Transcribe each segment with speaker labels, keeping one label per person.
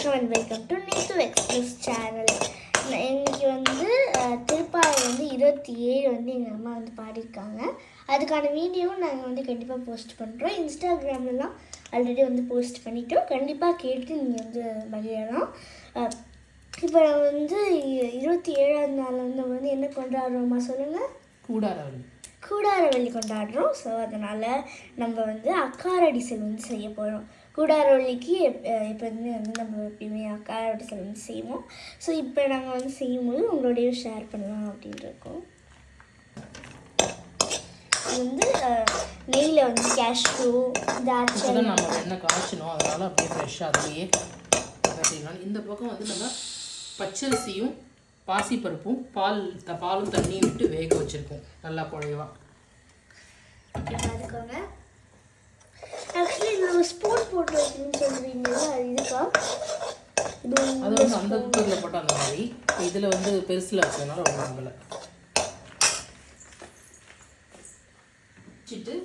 Speaker 1: வணக்கம் and welcome to Neetu express channel. இன்னைக்கு வந்து திருப்பாவை வந்து 27 வந்து எங்கள் அம்மா வந்து பாடியிருக்காங்க. அதுக்கான வீடியோவும் நாங்கள் வந்து கண்டிப்பாக போஸ்ட் பண்ணுறோம். இன்ஸ்டாகிராம்லாம் ஆல்ரெடி வந்து போஸ்ட் பண்ணிட்டோம். கண்டிப்பாக கேட்டு நீங்கள் வந்து மகிழலாம். இப்போ நான் வந்து 27ஆவது நாள் வந்து என்ன கொண்டாடுறோமா சொல்லுங்கள்? கூடாரவள்ளி கொண்டாடுறோம். ஸோ அதனால் நம்ம வந்து அக்காரடிசல் வந்து செய்ய போகிறோம். கூடாரவள்ளிக்கு இப்போ வந்து நம்ம எப்பயுமே அக்காரடிசல் வந்து செய்வோம். ஸோ இப்போ நாங்கள் வந்து செய்யும்போது உங்களோடையும் ஷேர் பண்ணலாம் அப்படின்னு இருக்கோம். இது வந்து நெய்யில் வந்து கேஷ்யூ
Speaker 2: தாட்சை நம்ம எண்ணெய் காய்ச்சணும். அதனால் அப்படியே ஃப்ரெஷ்ஷாக அதுலேயே கட்டிடலாம். இந்த பக்கம் வந்து நம்ம பச்சரிசியும் பாசிப்பருப்பும் பாலும் தண்ணியும் விட்டு வேக வச்சுருக்கோம் நல்லா குழைவா.
Speaker 1: பார்த்துக்கோங்க. ஆக்சுவலி நம்ம ஸ்பூன் போட்டு வைக்கணும்னு சொல்லுவீங்களா, அது இதுக்கா?
Speaker 2: அது வந்து அந்த குக்கரில் போட்டால் அந்த மாதிரி, இதில் வந்து பெருசில் வச்சதுனால ரொம்ப நம்பலை. வச்சுட்டு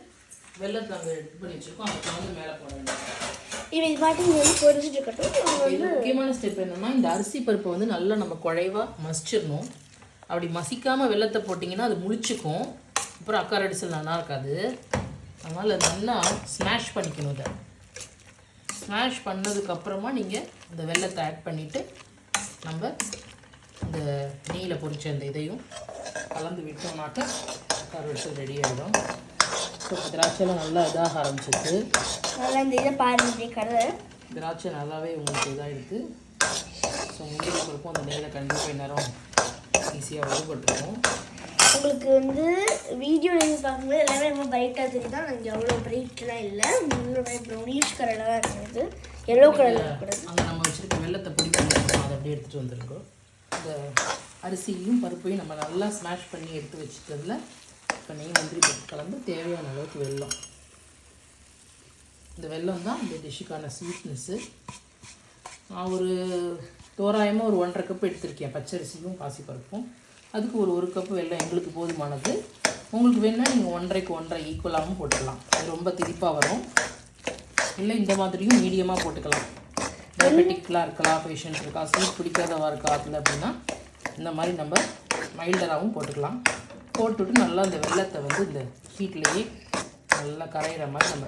Speaker 2: வெள்ளத்தை நாங்கள் இது பண்ணி வச்சுருக்கோம். அதுக்கு வந்து மேலே போட வேண்டியது.
Speaker 1: இது பார்த்தீங்கன்னா வந்து பொரிச்சிட்டு இருக்கட்டும்.
Speaker 2: இது முக்கியமான ஸ்டெப் என்னென்னா, இந்த அரிசி பருப்பை வந்து நல்லா நம்ம குழைவாக மசிச்சிடணும். அப்படி மசிக்காமல் வெள்ளத்தை போட்டிங்கன்னா அது முழிச்சுக்கும். அப்புறம் அக்காரடிசல் நல்லா இருக்காது. அதனால் நல்லா ஸ்மாஷ் பண்ணிக்கணும். இதை ஸ்மாஷ் பண்ணதுக்கப்புறமா நீங்கள் இந்த வெள்ளத்தை ஆட் பண்ணிவிட்டு நம்ம இந்த நெய்யில் பொரிச்ச இந்த இதையும் கலந்து விட்டோம்னாக்க அக்காரடிசல் ரெடி ஆகிடும். ஸோ இப்போ திராட்சைலாம் நல்லா இதாக ஆரம்பிச்சிருக்கு.
Speaker 1: நல்லா இந்த இதை பாருங்க கடை
Speaker 2: திராட்சை நல்லாவே உங்களுக்கு இதாகிடுது. ஸோ முந்திரி பருப்பும் அந்த நெய்யில் கண்டிப்பாக நேரம் ஈஸியாக வறுபட்டுருக்கும்.
Speaker 1: உங்களுக்கு வந்து வீடியோ நீங்கள் பார்க்கும்போது எல்லாமே ரொம்ப பிரைட்டாக தெரியுது. நாங்கள் எவ்வளோ பிரைட்லாம் இல்லை, ப்ரௌனிஷ் கலரில் தான் இருக்குது, எல்லோ கலரில் இருக்கக்கூடாது.
Speaker 2: அங்கே நம்ம வச்சுருக்க வெள்ளத்தை பொடி பண்ணி அதை அப்படியே எடுத்துகிட்டு வந்துருக்கோம். இந்த அரிசியும் பருப்பையும் நம்ம நல்லா ஸ்மாஷ் பண்ணி எடுத்து வச்சுட்டதில் இப்போ நெய் முந்திரி பருப்பு கலந்து தேவையான அளவுக்கு வெல்லம். இந்த வெல்லம் தான் இந்த டிஷ்ஷுக்கான ஸ்வீட்னஸ்ஸு. நான் ஒரு தோராயமாக ஒரு 1.5 கப் எடுத்திருக்கேன் பச்சரிசியும் பாசிப்பருப்பும். அதுக்கு ஒரு கப்பு வெல்லம் எங்களுக்கு போதுமானது. உங்களுக்கு வேணால் நீங்கள் 1.5க்கு 1.5 ஈக்குவலாகவும் போட்டுக்கலாம். அது ரொம்ப திரிப்பாக வரும். இல்லை இந்த மாதிரியும் மீடியமாக போட்டுக்கலாம். டயபெட்டிக்லாம் இருக்கலாம், பேஷண்ட் இருக்கா, ஸ்வீட் பிடிக்காதவா இருக்கா அதில் அப்படின்னா இந்த மாதிரி நம்ம மைல்டராகவும் போட்டுக்கலாம். போட்டுவிட்டு நல்லா இந்த வெள்ளத்தை வந்து இந்த ஹீட்லேயே நல்லா கரையிற மாதிரி நம்ம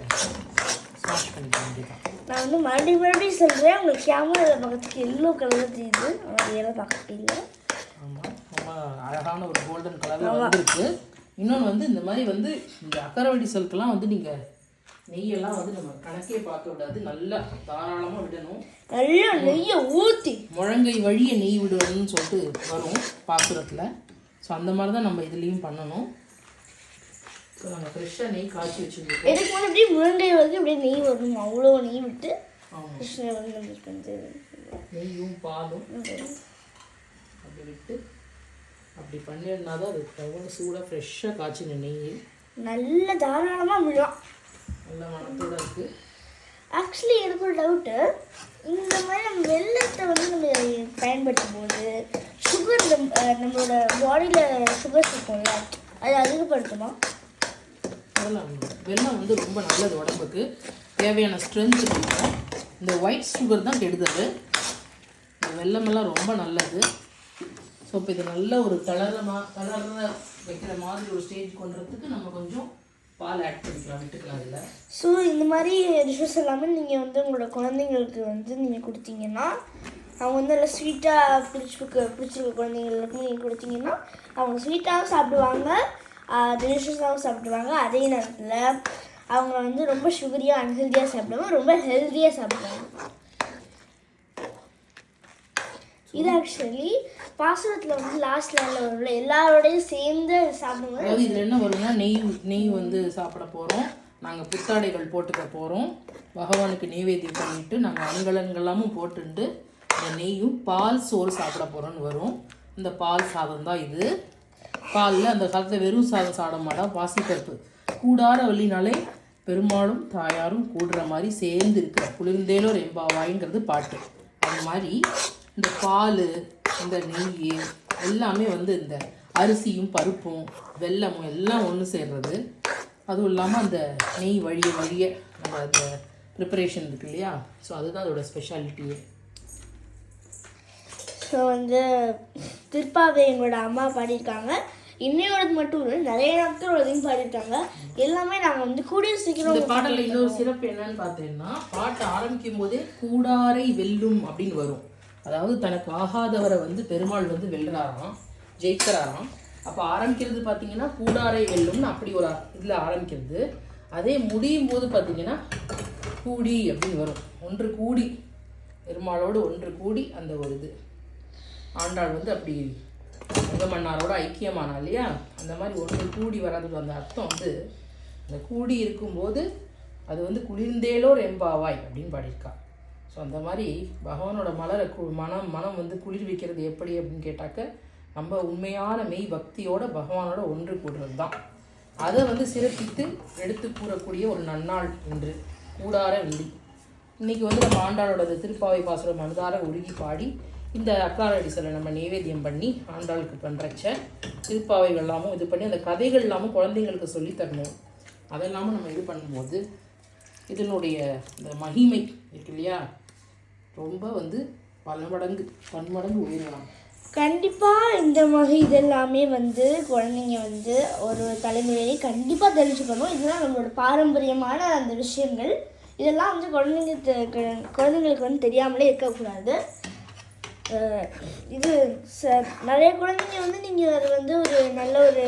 Speaker 2: ஸ்மாஷ் பண்ணிக்க வேண்டியதான்.
Speaker 1: நான் வந்து மறுபடியும் சொல்கிறேன், உங்களுக்கு கேமரா பக்கத்துக்கு எல்லோ கலரில் தெரியுது, ஏதோ பார்க்க இல்லை.
Speaker 2: ஆமாம், ரொம்ப அழகான ஒரு கோல்டன் கலரில் வந்துருக்கு. இன்னொன்று வந்து இந்த மாதிரி வந்து இந்த அக்கரவடிசலுக்கெல்லாம் வந்து நீங்கள் நெய்யெல்லாம் வந்து நம்ம கணக்கே பார்க்க விடாது, நல்லா தாராளமாக விடணும்.
Speaker 1: நல்லா நெய்யை ஊற்றி
Speaker 2: முழங்கை வழியை நெய் விடணும்னு சொல்லிட்டு வரும் பாத்திரத்தில். ஸோ அந்த மாதிரி தான் நம்ம இதுலேயும் பண்ணணும். ஸோ நம்ம ஃப்ரெஷ்ஷாக நெய் காய்ச்சி வச்சுருக்கோம்.
Speaker 1: எனக்கு வந்து அப்படியே முழங்கை வந்து அப்படியே நெய் வரணும், அவ்வளோ நெய் விட்டு
Speaker 2: நெய்யும் பாலும் அப்படி விட்டு அப்படி பண்ணிருந்தா தான் அது எவ்வளோ சூடாக ஃப்ரெஷ்ஷாக காய்ச்சின நெய்
Speaker 1: நல்ல தாராளமாக விடலாம்.
Speaker 2: நல்ல மனத்தோடு இருக்குது.
Speaker 1: ஆக்சுவலி எனக்கு ஒரு டவுட்டு, இந்த மாதிரி நம்ம வெள்ளத்தை வந்து நம்ம பயன்படுத்தும் போது சுகர் நம்மளோட பாடியில் சுகர்ஸ் இருக்கும்ல, அது அதிகப்படுத்துமா?
Speaker 2: அதெல்லாம் வெல்லம் வந்து ரொம்ப நல்லது, உடம்புக்கு தேவையான ஸ்ட்ரென்த் இருக்கும். இந்த ஒயிட் சுகர் தான் கெடுதல். இந்த வெல்லமெல்லாம் ரொம்ப நல்லது. ஸோ இப்போ இது நல்ல ஒரு தளர வைக்கிற மாதிரி ஒரு ஸ்டேஜ் கொண்டுறதுக்கு நம்ம கொஞ்சம் பால் ஆட் பண்ணிக்கலாம், விட்டுக்கலாம் இல்லை.
Speaker 1: ஸோ இந்த மாதிரி டிஷ்ஷஸ் எல்லாமே நீங்கள் வந்து உங்களோட குழந்தைங்களுக்கு வந்து நீங்கள் கொடுத்தீங்கன்னா, அவங்க வந்து நல்லா ஸ்வீட்டாக பிடிச்சிருக்க குழந்தைங்களுக்கு நீங்கள் கொடுத்தீங்கன்னா அவங்க ஸ்வீட்டாகவும் சாப்பிடுவாங்க, டெலிஷியஸாகவும் சாப்பிடுவாங்க. அதே நேரத்தில் அவங்க வந்து ரொம்ப சுகரியாக அன்ஹெல்தியாக சாப்பிடுவாங்க, ரொம்ப ஹெல்த்தியாக சாப்பிடுவாங்க. இது ஆக்சுவலி பாசனத்தில் வந்து லாஸ்ட் லைனில் வரும்ல, எல்லாரோடையும் சேர்ந்து சாப்பிடுவோம்.
Speaker 2: அதாவது இதில் என்ன வரும்னா, நெய் வந்து சாப்பிட போகிறோம், நாங்கள் புத்தாடைகள் போட்டுக்க போகிறோம், பகவானுக்கு நெய்வேத்தியம் பண்ணிவிட்டு நாங்கள் அங்கலங்களாமும் போட்டுட்டு இந்த நெய்யும் பால் சோறு சாப்பிட போகிறோன்னு வரும். இந்த பால் சாதம் தான் இது. பாலில் அந்த காலத்தில் வெறும் சாதம் சாப்பிட மாட்டோம். பாசிப்பருப்பு கூடார வள்ளினாலே பெருமாளும் தாயாரும் கூடுற மாதிரி சேர்ந்து இருக்கிற குளிர்ந்தேலோ ரெம்பாவாய்ங்கிறது பாட்டு. அது மாதிரி இந்த பால், இந்த நெய் எல்லாமே வந்து இந்த அரிசியும் பருப்பும் வெல்லமும் எல்லாம் ஒன்று சேர்றது. அதுவும் இல்லாமல் அந்த நெய் வழிய நம்ம அந்த ப்ரிப்பரேஷன் இருக்கு இல்லையா, ஸோ அதுதான் அதோட ஸ்பெஷாலிட்டியே.
Speaker 1: ஸோ வந்து திருப்பாவை எங்களோட அம்மா பாடியிருக்காங்க. இன்னையோடது மட்டும் இல்லை, நிறைய நாட்களோடையும் பாடியிருக்காங்க. எல்லாமே நாங்கள் வந்து கூடிய
Speaker 2: இந்த
Speaker 1: சீக்கிரம்
Speaker 2: பாடல்ல இன்னொரு சிறப்பு என்னன்னு பார்த்தீங்கன்னா, பாட்டு ஆரம்பிக்கும் போதே கூடாரை வெல்லும் அப்படின்னு வரும். அதாவது தனக்கு ஆகாதவரை வந்து பெருமாள் வந்து வெல்றாராம், ஜெயிக்கிறாராம். அப்போ ஆரம்பிக்கிறது பார்த்தீங்கன்னா கூடாரை வெல்லும்னு அப்படி ஒரு இதில் ஆரம்பிக்கிறது. அதே முடியும் போது பார்த்தீங்கன்னா கூடி அப்படின்னு வரும். ஒன்று கூடி, பெருமாளோடு ஒன்று கூடி அந்த ஒரு இது ஆண்டாள் வந்து அப்படி முகமன்னாரோட ஐக்கியமானா இல்லையா, அந்த மாதிரி ஒன்று கூடி வர்றதுக்கு அந்த அர்த்தம் வந்து அந்த கூடி இருக்கும்போது அது வந்து குளிர்ந்தேலோர் எம்பாவாய் அப்படின்னு பாடியிருக்கா. ஸோ அந்த மாதிரி பகவானோட மலரை மனம் வந்து குளிர் வைக்கிறது எப்படி அப்படின்னு கேட்டாக்க நம்ம உண்மையான மெய் பக்தியோட பகவானோட ஒன்று கூடுறது தான். அதை வந்து சிறப்பித்து எடுத்து கூறக்கூடிய ஒரு நன்னாள் என்று கூடார வெள்ளி. இன்றைக்கி வந்து நம்ம ஆண்டாளோட திருப்பாவை பாசுரம் மனதார உருகி பாடி இந்த அக்காரடி சிலை நம்ம நைவேத்தியம் பண்ணி ஆண்டாளுக்கு பண்ணுறச்ச திருப்பாவைகள் எல்லாமும் இது பண்ணி அந்த கதைகள் இல்லாமல் குழந்தைங்களுக்கு சொல்லி தரணும். அதெல்லாமும் நம்ம இது பண்ணும்போது இதனுடைய இந்த மகிமை இருக்கு இல்லையா, ரொம்ப வந்து பன்மடங்கு உயரலாம்.
Speaker 1: கண்டிப்பாக இந்த மாதிரி இதெல்லாமே வந்து குழந்தைங்க வந்து ஒரு தலைமுறையை கண்டிப்பாக தெரிஞ்சுக்கணும். இதெல்லாம் நம்மளோட பாரம்பரியமான அந்த விஷயங்கள். இதெல்லாம் வந்து குழந்தைங்களுக்கு வந்து தெரியாமலே இருக்கக்கூடாது. இது நிறைய குழந்தைங்க வந்து நீங்கள் அது வந்து ஒரு நல்ல ஒரு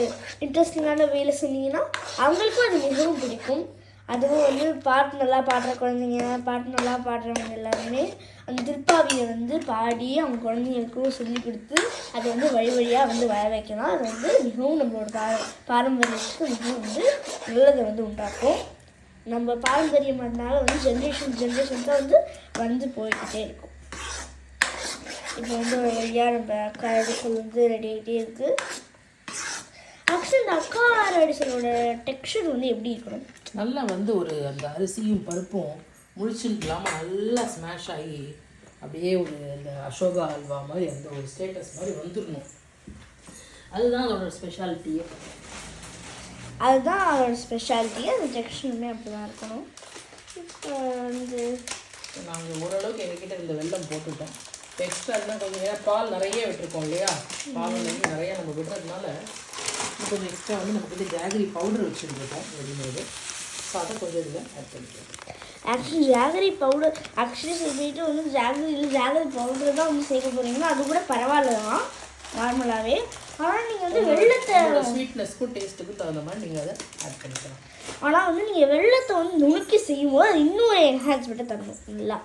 Speaker 1: இன்ட்ரெஸ்டிங்கான வேலை சொன்னீங்கன்னா அவங்களுக்கும் அது மிகவும் பிடிக்கும். அதுவும் வந்து பாட்டு நல்லா பாடுற குழந்தைங்க, பாட்டு நல்லா பாடுறவங்க எல்லாருமே அந்த திருப்பாவியை வந்து பாடி அவங்க குழந்தைங்களுக்கும் சொல்லி கொடுத்து அதை வந்து வழி வழியாக வந்து வர வைக்கலாம். அது வந்து மிகவும் நம்மளோட பாரம்பரியத்துக்கு மிகவும் வந்து நல்லதை வந்து உண்டாக்கும். நம்ம பாரம்பரியம் அதனால வந்து ஜென்ரேஷன்ஸாக வந்து போய்கிட்டே இருக்கும். இப்போ வந்து வழியாக நம்ம அக்கா அடிசல் வந்து ரெடி ஆகிட்டே இருக்குது. ஆக்சுவலி இந்த அக்கா அடிசலோட டெக்ஸ்சர் வந்து எப்படி இருக்கணும்,
Speaker 2: நல்லா வந்து ஒரு அந்த அரிசியும் பருப்பும் முழிச்சுன்னு இல்லாமல் நல்லா ஸ்மாஷ் ஆகி அப்படியே ஒரு இந்த அசோகா அல்வா மாதிரி அந்த ஒரு ஸ்டேட்டஸ் மாதிரி வந்துடணும். அதுதான் அதோட ஸ்பெஷாலிட்டியே.
Speaker 1: அதுதான் அதோட ஸ்பெஷாலிட்டியே. அந்த டெக்ஸ்சருமே அப்படி தான் இருக்கணும். இப்போ வந்து
Speaker 2: நாங்கள் ஓரளவுக்கு எங்ககிட்ட இந்த வெல்லம் போட்டுட்டோம். எக்ஸ்ட்ரா இருந்தால் கொஞ்சம் ஏன்னா பால் நிறைய விட்டுருக்கோம் இல்லையா, பால் நிறையா நம்ம விடுறதுனால கொஞ்சம் எக்ஸ்ட்ரா வந்து நமக்கு வந்து ஜாகரி பவுடர் வச்சுருக்கோம் ரெடிமேடு. ஸோ அதை கொஞ்சம் இதில் ஆட் பண்ணிக்கலாம்.
Speaker 1: ஆக்சுவலி ஜாகரி பவுடர் சொல்லிட்டு வந்து ஜாகரி பவுடர் தான் வந்து சேர்க்க போகிறீங்கன்னா அது கூட பரவாயில்ல தான் நார்மலாகவே. ஆனால் நீங்கள் வந்து வெள்ளத்தை
Speaker 2: ஸ்வீட்னஸ்க்கும் டேஸ்ட்டுக்கும் தகுந்த மாதிரி நீங்கள் அதை ஆட் பண்ணிக்கலாம்.
Speaker 1: ஆனால் வந்து நீங்கள் வெள்ளத்தை வந்து நுணுக்கி செய்யும்போது அது இன்னும் ஒரு என்ஹான்ஸ்மெண்ட்டை தரணும் நல்லா.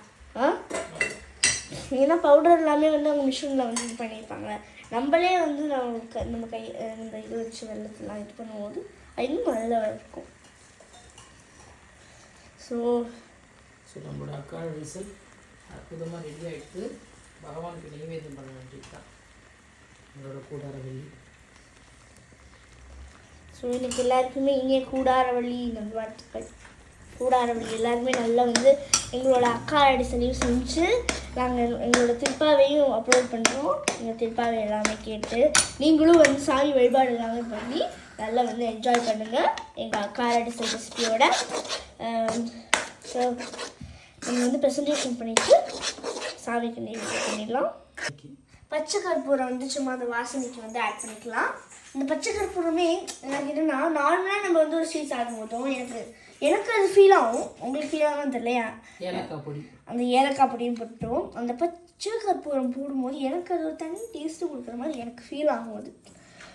Speaker 1: ஏன்னா பவுடர் எல்லாமே வந்து அவங்க மிஷினில் வந்து இது பண்ணியிருப்பாங்க. நம்மளே வந்து நம்ம இது வச்சு வெள்ளத்தெல்லாம் இது பண்ணும்போது அது இன்னும் நல்லா இருக்கும். ஸோ
Speaker 2: நம்மளோட அக்காள் ரிசல் அற்புதமாக ரெடி ஆகிட்டு பகவானுக்கு நைவேத்தியம் பண்ண வேண்டியது தான் எங்களோட கூடாரவள்ளி.
Speaker 1: ஸோ இன்னைக்கு எல்லாருக்குமே இங்கே கூடாரவள்ளி நல்வாழ்த்துக்கள். கூடாரவள்ளி எல்லாருமே நல்லா வந்து எங்களோட அக்கா அடிசலையும் செஞ்சு நாங்கள் எங்களோட திருப்பாவையும் அப்லோட் பண்ணுறோம். எங்கள் திருப்பாவை எல்லாமே கேட்டு நீங்களும் வந்து சாமி வழிபாடு எல்லாமே பண்ணி நல்லா வந்து என்ஜாய் பண்ணுங்கள் எங்கள் அக்கா அடிசல் ரெசிபியோட. ஸோ நீங்கள் வந்து ப்ரெசன்டேஷன் பண்ணிவிட்டு சாமிக்கு நைவேத்தியம் பண்ணிடலாம். பச்சை கற்பூரம் வந்து சும்மா அந்த வாசனைக்கு வந்து ஆட் பண்ணிக்கலாம். இந்த பச்சை கற்பூரமே எனக்கு என்னன்னா நார்மலாக நம்ம வந்து ஒரு ஸ்வீட் சாப்பிடும் போதும் எனக்கு அது ஃபீல் ஆகும். உங்களுக்கு ஃபீல் ஆகும் தெரியலையா,
Speaker 2: ஏலக்காய் பொடி
Speaker 1: அந்த ஏலக்காய் பொடியும் போட்டோம் அந்த பச்சை கற்பூரம் போடும்போது எனக்கு அது ஒரு தனி டேஸ்ட்டு கொடுக்குற மாதிரி எனக்கு ஃபீல் ஆகும். அது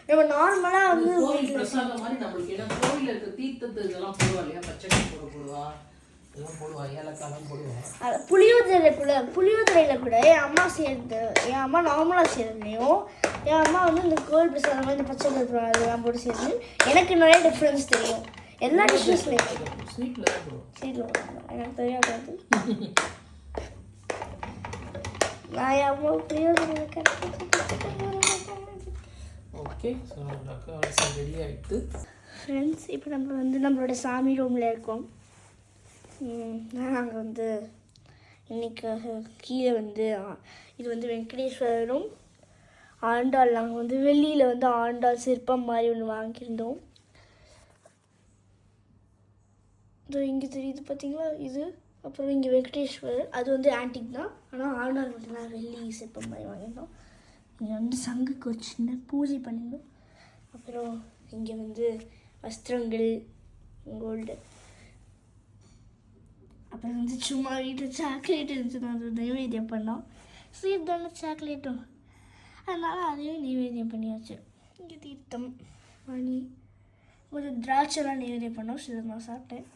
Speaker 1: நம்ம நார்மலாக வந்து
Speaker 2: கோயில் பிரசாதம் மாதிரி நம்மளுக்கு ஏன்னா கோயிலில் இருக்க தீர்த்தத்து இதெல்லாம் போடுவா இல்லையா, பச்சை கற்பூரம் போடுவா, இதெல்லாம் போடுவா, ஏலக்காய்லாம் போடுவா.
Speaker 1: புளியோதரையில் கூட என் அம்மா செய்கிறது, என் அம்மா நார்மலாக செய்கிறதுலையும் என் அம்மா வந்து இந்த கோயில் பிரசாதம் மாதிரி இந்த பச்சை கற்பூரம் அதெல்லாம் போட்டு செய்கிறது எனக்கு நிறைய டிஃப்ரென்ஸ் தெரியும். எல்லா டிஷ்ஷஸ்லையும் ஸ்வீட்டில் எனக்கு தெரியாது. நான் என் அம்மா புளியோதரை
Speaker 2: ஓகே. ஸோ ரெடி ஆகிட்டு
Speaker 1: ஃப்ரெண்ட்ஸ் இப்போ நம்ம வந்து நம்மளோட சாமி ரூமில் இருக்கோம். நாங்கள் வந்து இன்றைக்கி கீழே வந்து இது வந்து வெங்கடேஸ்வரரும் ஆண்டாள், நாங்கள் வந்து வெள்ளியில் வந்து ஆண்டாள் சிற்பம் மாதிரி ஒன்று வாங்கியிருந்தோம். இதோ இங்கே தெரியுது பார்த்தீங்களா இது. அப்புறம் இங்கே வெங்கடேஸ்வரர் அது வந்து ஆன்டிக் தான், ஆனால் ஆண்டாள் மட்டும்தான் வெள்ளி சிற்பம் மாதிரி வாங்கியிருந்தோம். இங்கே வந்து சங்குக்கு ஒரு சின்ன பூஜை பண்ணிடணும். அப்புறம் இங்கே வந்து வஸ்திரங்கள் கோல்டு. அப்புறம் வந்து சும்மா வீட்டில் சாக்லேட் இருந்துச்சு, அது நைவேத்தியம் பண்ணோம். ஸ்வீட் தானே சாக்லேட்டும், அதனால் அதையும் நைவேத்தியம் பண்ணியாச்சு. இங்கே தீர்த்தம் மணி கொஞ்சம் திராட்சைலாம் நைவேத்தியம் பண்ணோம். சில நான் சாப்பிட்டேன்.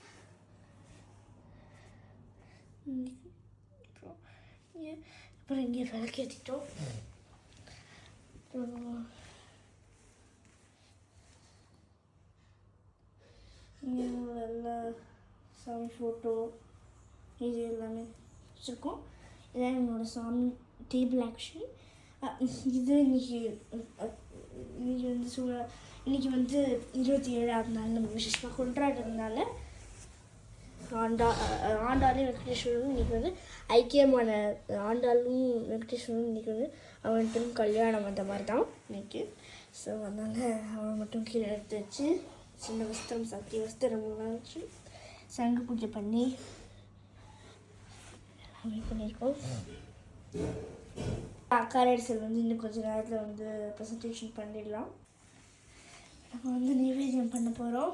Speaker 1: அப்புறம் இங்கே விளக்கேற்றிட்டோம். இங்கே எல்லா சாமி ஃபோட்டோ இது எல்லாமே வச்சுருக்கோம். இதான் என்னோடய சாமி டேபிள். ஆக்சுவலி இது இன்னைக்கு வந்து இன்னைக்கு வந்து 27ஆம் நாள் நம்ம விசேஷமாக கொண்டாடுறதுனால ஆண்டாளும் வெங்கடேஸ்வரரும் இன்றைக்கி வந்து ஐக்கியமான ஆண்டாளும் வெங்கடேஸ்வரரும் இன்றைக்கி வந்து அவன்கிட்ட கல்யாணம் அந்த மாதிரி தான் இன்னைக்கு. ஸோ அதனால் அவனை மட்டும் கீழே எடுத்து வச்சு சின்ன வஸ்திரம் சாத்தி வஸ்திரம்லாம் வச்சு சங்கு பூஜை பண்ணி எல்லாமே பண்ணியிருக்கோம். காரடிசல் வந்து இன்னும் கொஞ்சம் நேரத்தில் வந்து ப்ரெசன்டேஷன் பண்ணிடலாம். நம்ம வந்து நைவேத்தியம் பண்ண போகிறோம்.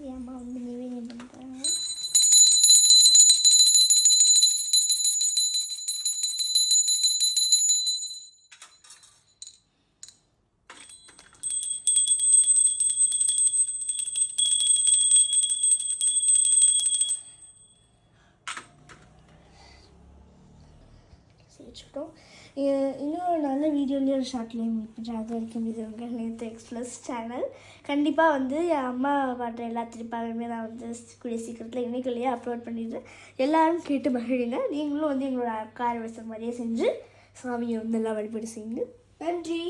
Speaker 1: என் அம்மா வந்து நைவேத்தியம் பண்ண போகிறாங்க. வச்சுக்கிட்டோம். இன்னொரு நல்ல வீடியோலேயே ஒரு ஷார்ட்லேயும் மீட் பண்ணுறேன். அது வரைக்கும் இது உங்கள் நேற்று எக்ஸ்பிளஸ் சேனல். கண்டிப்பாக வந்து என் அம்மா பாடுற எல்லா திருப்பாவையுமே நான் வந்து கூடிய சீக்கிரத்தில் இன்னைக்குள்ளேயே அப்லோட் பண்ணிடுறேன். எல்லோரும் கேட்டு மகிழுங்க. நீங்களும் வந்து எங்களோட கார வசம் மாதிரியே செஞ்சு சாமியை வந்து எல்லாம் வழிபாடு செய்யுங்க. நன்றி.